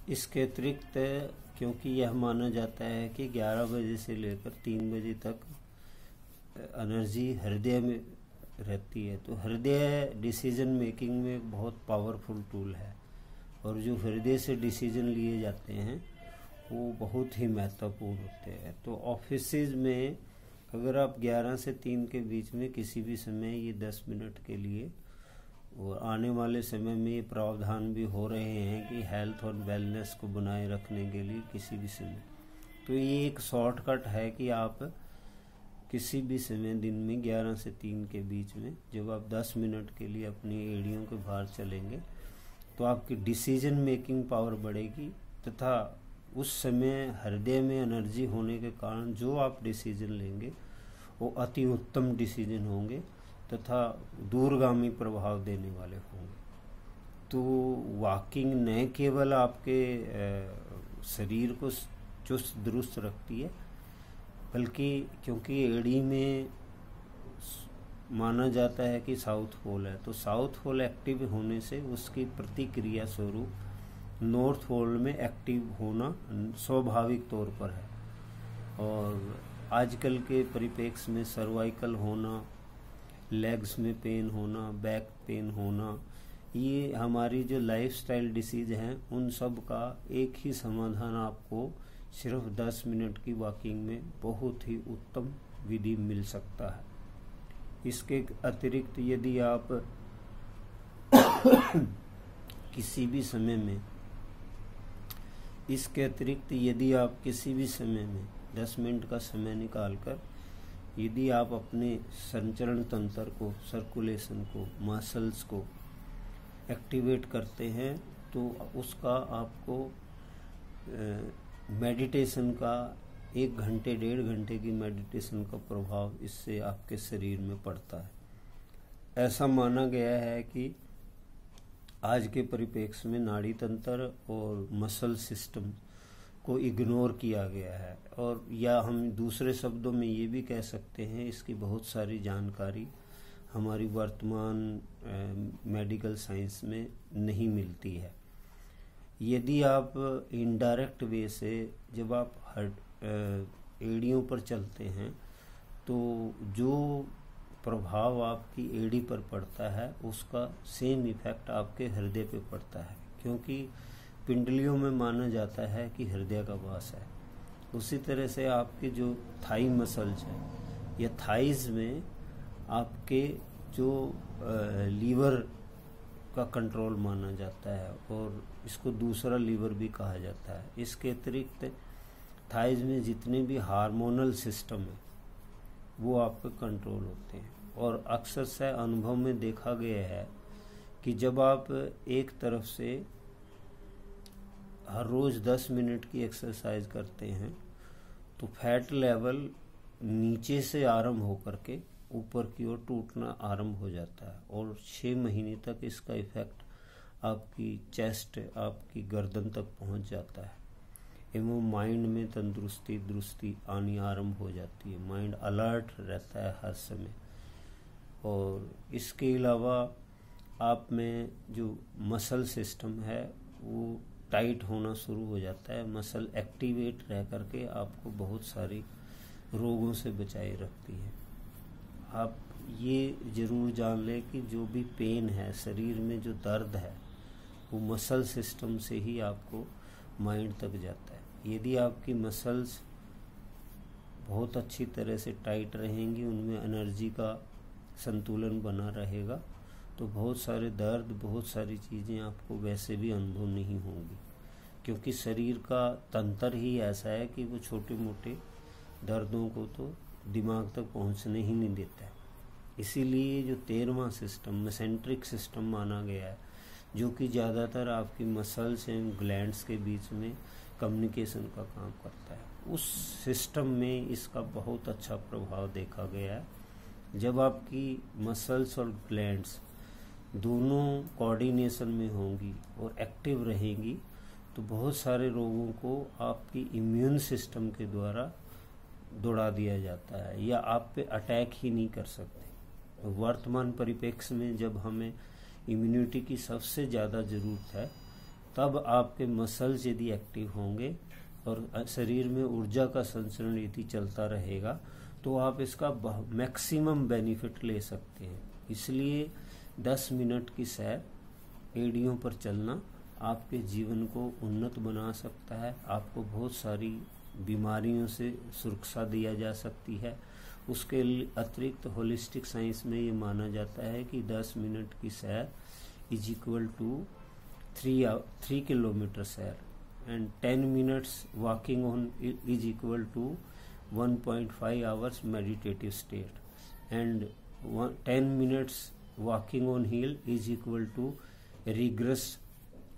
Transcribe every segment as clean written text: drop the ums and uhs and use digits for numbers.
इसके अतिरिक्त क्योंकि यह माना जाता है कि 11 बजे से लेकर 3 बजे तक एनर्जी हृदय में रहती है, तो हृदय डिसीजन मेकिंग में एक बहुत पावरफुल टूल है, और जो हृदय से डिसीजन लिए जाते हैं वो बहुत ही महत्वपूर्ण होते हैं। तो ऑफिसेज में अगर आप 11 से 3 के बीच में किसी भी समय ये 10 मिनट के लिए, और आने वाले समय में ये प्रावधान भी हो रहे हैं कि हेल्थ और वेलनेस को बनाए रखने के लिए किसी भी समय, तो ये एक शॉर्टकट है कि आप किसी भी समय दिन में 11 से 3 के बीच में जब आप 10 मिनट के लिए अपनी एड़ियों के बाहर चलेंगे तो आपकी डिसीजन मेकिंग पावर बढ़ेगी, तथा उस समय हृदय में एनर्जी होने के कारण जो आप डिसीजन लेंगे वो अति उत्तम डिसीजन होंगे तथा दूरगामी प्रभाव देने वाले होंगे। तो वॉकिंग न केवल आपके शरीर को चुस्त दुरुस्त रखती है, बल्कि क्योंकि एड़ी में माना जाता है कि साउथ पोल है, तो साउथ पोल एक्टिव होने से उसकी प्रतिक्रिया स्वरूप नॉर्थ पोल में एक्टिव होना स्वाभाविक तौर पर है। और आजकल के परिप्रेक्ष्य में सर्वाइकल होना, लेग्स में पेन होना, बैक पेन होना, ये हमारी जो लाइफस्टाइल डिसीज हैं उन सब का एक ही समाधान आपको सिर्फ 10 मिनट की वॉकिंग में बहुत ही उत्तम विधि मिल सकता है। इसके अतिरिक्त यदि आप किसी भी समय में 10 मिनट का समय निकालकर यदि आप अपने संचरण तंत्र को, सर्कुलेशन को, मसल्स को एक्टिवेट करते हैं तो उसका आपको मेडिटेशन का 1 घंटे 1.5 घंटे की मेडिटेशन का प्रभाव इससे आपके शरीर में पड़ता है। ऐसा माना गया है कि आज के परिप्रेक्ष्य में नाड़ी तंत्र और मसल सिस्टम को इग्नोर किया गया है, और या हम दूसरे शब्दों में ये भी कह सकते हैं इसकी बहुत सारी जानकारी हमारी वर्तमान मेडिकल साइंस में नहीं मिलती है। यदि आप इनडायरेक्ट वे से जब आप एड़ियों पर चलते हैं तो जो प्रभाव आपकी एड़ी पर पड़ता है उसका सेम इफेक्ट आपके हृदय पे पड़ता है, क्योंकि पिंडलियों में माना जाता है कि हृदय का वास है। उसी तरह से आपके जो थाई मसल्स हैं या थाइज में आपके जो लीवर का कंट्रोल माना जाता है, और इसको दूसरा लीवर भी कहा जाता है। इसके अतिरिक्त थाइज में जितने भी हार्मोनल सिस्टम है वो आपके कंट्रोल होते हैं, और अक्सर से अनुभव में देखा गया है कि जब आप एक तरफ से हर रोज 10 मिनट की एक्सरसाइज करते हैं तो फैट लेवल नीचे से आरंभ होकर के ऊपर की ओर टूटना आरंभ हो जाता है, और 6 महीने तक इसका इफेक्ट आपकी चेस्ट, आपकी गर्दन तक पहुंच जाता है, एवं माइंड में तंदुरुस्ती आनी आरंभ हो जाती है। माइंड अलर्ट रहता है हर समय। और इसके अलावा आप में जो मसल सिस्टम है वो टाइट होना शुरू हो जाता है। मसल एक्टिवेट रह करके आपको बहुत सारी रोगों से बचाए रखती है। आप ये जरूर जान लें कि जो भी पेन है, शरीर में जो दर्द है, वो मसल सिस्टम से ही आपको माइंड तक जाता है। यदि आपकी मसल्स बहुत अच्छी तरह से टाइट रहेंगी, उनमें एनर्जी का संतुलन बना रहेगा, तो बहुत सारे दर्द, बहुत सारी चीज़ें आपको वैसे भी अनुभव नहीं होंगी, क्योंकि शरीर का तंत्र ही ऐसा है कि वो छोटे मोटे दर्दों को तो दिमाग तक पहुंचने ही नहीं देता है। इसीलिए जो 13वां सिस्टम मेसेंट्रिक सिस्टम माना गया है, जो कि ज़्यादातर आपकी मसल्स एंड ग्लैंड्स के बीच में कम्युनिकेशन का काम करता है, उस सिस्टम में इसका बहुत अच्छा प्रभाव देखा गया है। जब आपकी मसल्स और ग्लैंड्स दोनों कोऑर्डिनेशन में होंगी और एक्टिव रहेंगी तो बहुत सारे रोगों को आपकी इम्यून सिस्टम के द्वारा दौड़ा दिया जाता है, या आप पे अटैक ही नहीं कर सकते। वर्तमान परिप्रेक्ष्य में जब हमें इम्यूनिटी की सबसे ज़्यादा ज़रूरत है तब आपके मसल्स यदि एक्टिव होंगे और शरीर में ऊर्जा का संचरण यदि चलता रहेगा तो आप इसका मैक्सिमम बेनिफिट ले सकते हैं। इसलिए 10 मिनट की सैर एड़ियों पर चलना आपके जीवन को उन्नत बना सकता है, आपको बहुत सारी बीमारियों से सुरक्षा दिया जा सकती है। उसके अतिरिक्त होलिस्टिक साइंस में ये माना जाता है कि 10 मिनट की सैर इज इक्वल टू 3 किलोमीटर सैर, and 10 minutes walking on is equal to 1.5 hours meditative state, and 10 minutes walking on hill is equal to regress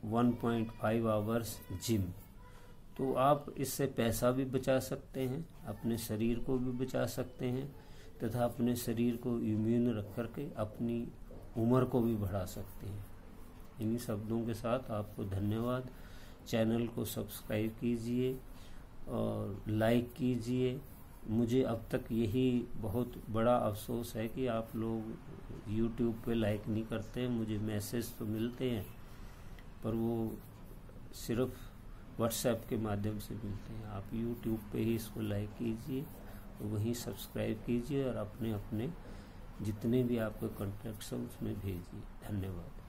1.5 hours gym. तो आप इससे पैसा भी बचा सकते हैं, अपने शरीर को भी बचा सकते हैं तथा अपने शरीर को इम्यून रख करके अपनी उम्र को भी बढ़ा सकते हैं। इन्हीं शब्दों के साथ आपको धन्यवाद। चैनल को सब्सक्राइब कीजिए और लाइक कीजिए। मुझे अब तक यही बहुत बड़ा अफसोस है कि आप लोग YouTube पे लाइक नहीं करते हैं। मुझे मैसेज तो मिलते हैं पर वो सिर्फ व्हाट्सएप के माध्यम से मिलते हैं। आप YouTube पे ही इसको लाइक कीजिए और वहीं सब्सक्राइब कीजिए और अपने अपने जितने भी आपके कॉन्टैक्ट्स हैं उसमें भेजिए। धन्यवाद।